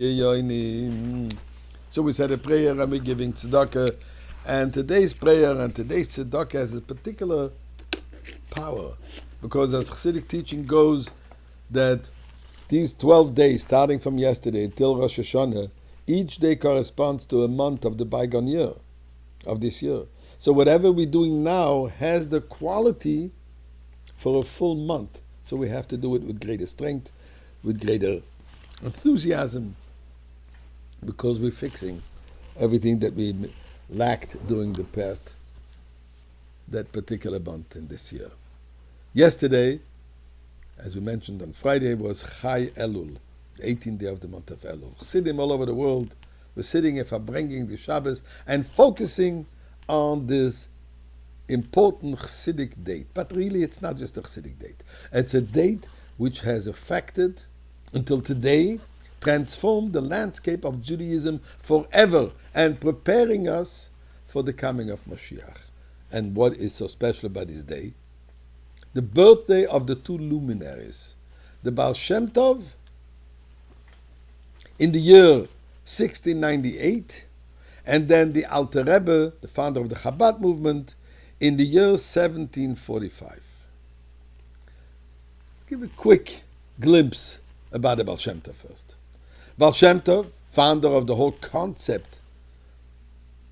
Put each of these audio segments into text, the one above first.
So we said a prayer and we're giving tzedakah. And today's prayer and today's tzedakah has a particular power. Because as Chassidic teaching goes, that these 12 days, starting from yesterday till Rosh Hashanah, each day corresponds to a month of the bygone year, of this year. So whatever we're doing now has the quality for a full month. So we have to do it with greater strength, with greater enthusiasm, because we're fixing everything that we lacked during the past, that particular month in this year. Yesterday, as we mentioned on Friday, was Chai Elul, the 18th day of the month of Elul. Chassidim all over the world were sitting and bringing the Shabbos and focusing on this important Chassidic date. But really, it's not just a Chassidic date. It's a date which has affected, until today, transformed the landscape of Judaism forever and preparing us for the coming of Moshiach. And what is so special about this day? The birthday of the two luminaries, the Baal Shem Tov in the year 1698, and then the Alter Rebbe, the founder of the Chabad movement, in the year 1745. Give a quick glimpse about the Baal Shem Tov first. Baal Shem Tov, founder of the whole concept,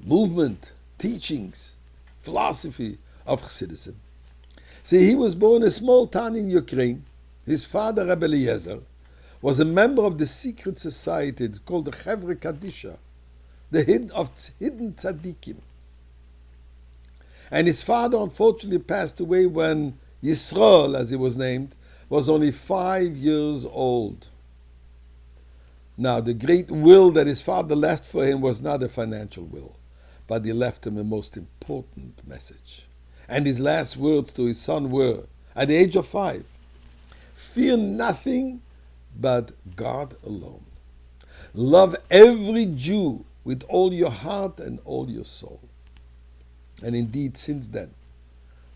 movement, teachings, philosophy of Chassidus. See, he was born in a small town in Ukraine. His father, Rabbi Eliezer, was a member of the secret society called the Chevre Kadisha, the hidden tzaddikim. And his father unfortunately passed away when Yisrael, as he was named, was only 5 years old. Now, the great will that his father left for him was not a financial will, but he left him a most important message. And his last words to his son were, at the age of 5, fear nothing but God alone. Love every Jew with all your heart and all your soul. And indeed, since then,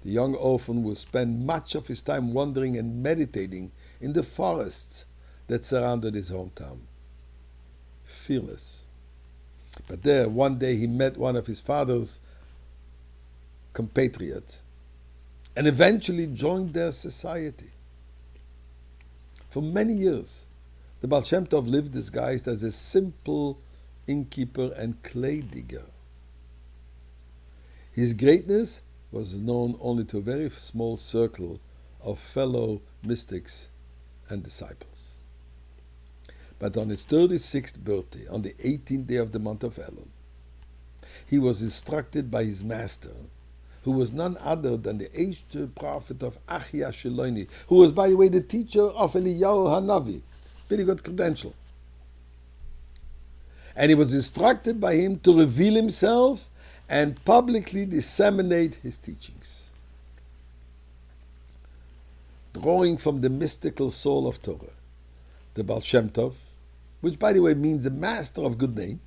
the young orphan will spend much of his time wandering and meditating in the forests that surrounded his hometown. Fearless. But there, one day, he met one of his father's compatriots and eventually joined their society. For many years, the Baal Shem Tov lived disguised as a simple innkeeper and clay digger. His greatness was known only to a very small circle of fellow mystics and disciples. But on his 36th birthday, on the 18th day of the month of Elul, he was instructed by his master, who was none other than the aged prophet of Achia Shiloni, who was, by the way, the teacher of Eliyahu Hanavi. Very good credential. And he was instructed by him to reveal himself and publicly disseminate his teachings. Drawing from the mystical soul of Torah, the Baal Shem Tov, which by the way means the master of good name,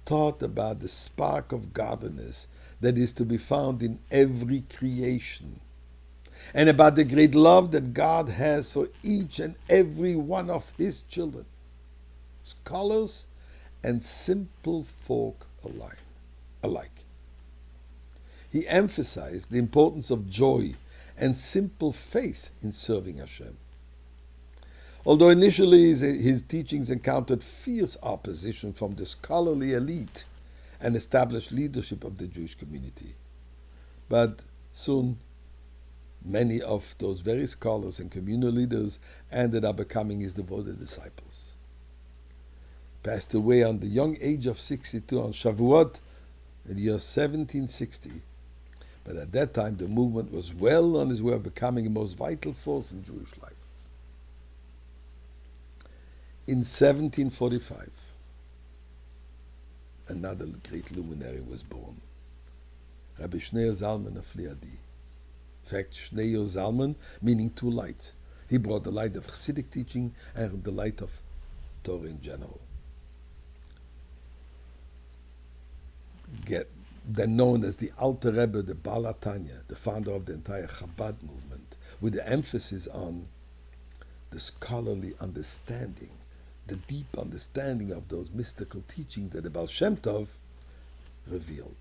taught about the spark of godliness that is to be found in every creation, and about the great love that God has for each and every one of his children, scholars and simple folk alike. He emphasized the importance of joy and simple faith in serving Hashem. Although initially his teachings encountered fierce opposition from the scholarly elite and established leadership of the Jewish community, but soon many of those very scholars and communal leaders ended up becoming his devoted disciples. Passed away on the young age of 62 on Shavuot in the year 1760. But at that time, the movement was well on its way of becoming a most vital force in Jewish life. In 1745, another great luminary was born, Rabbi Shneur Zalman of Liadi. In fact, Shneur Zalman meaning two lights. He brought the light of Chassidic teaching and the light of Torah in general. Then known as the Alter Rebbe, the Baal HaTanya, the founder of the entire Chabad movement, with the emphasis on the scholarly understanding, the deep understanding of those mystical teachings that the Baal Shem Tov revealed.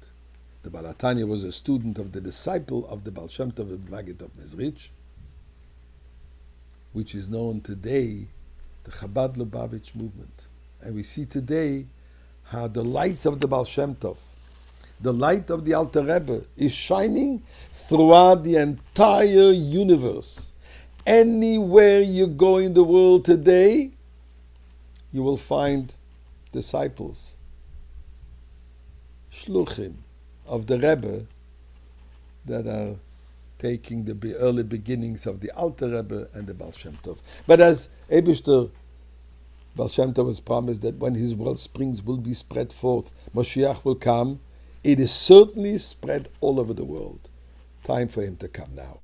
The Baal HaTanya was a student of the disciple of the Baal Shem Tov of Maggid of Mezrich, which is known today, the Chabad Lubavitch movement. And we see today how the lights of the Baal Shem Tov, the light of the Alter Rebbe, is shining throughout the entire universe. Anywhere you go in the world today, you will find disciples, shluchim of the Rebbe, that are taking the early beginnings of the Alter Rebbe and the Baal Shem Tov. But as Eibishter Baal Shem Tov was promised that when his well springs will be spread forth, Moshiach will come, it is certainly spread all over the world. Time for him to come now.